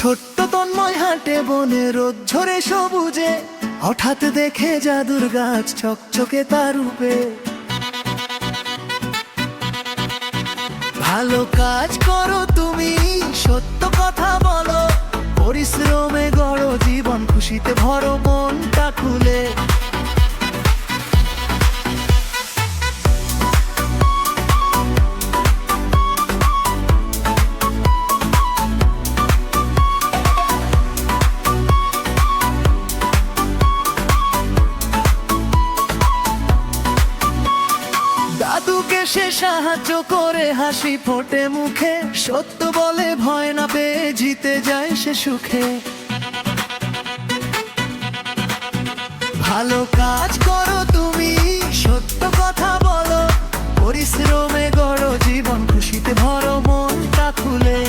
ছোট্ট তন্ময় হাঁটে বনে রোদ ঝরে সবুজে, হঠাৎ দেখে জাদুর গাছ চকচকে তার রূপে। ভালো কাজ করো তুমি, সত্য কথা বলো, পরিশ্রমে গড়ো জীবন, খুশিতে ভরো মনটা খুলে। দাদুকে সে সাহায্য করে, হাসি ফোটে মুখে, সত্য বলে ভয় না পেয়ে জিতে যায় সে সুখে। ভালো কাজ করো তুমি, সত্য কথা বলো, পরিশ্রমে গড়ো জীবন, খুশিতে ভরো মনটা খুলে।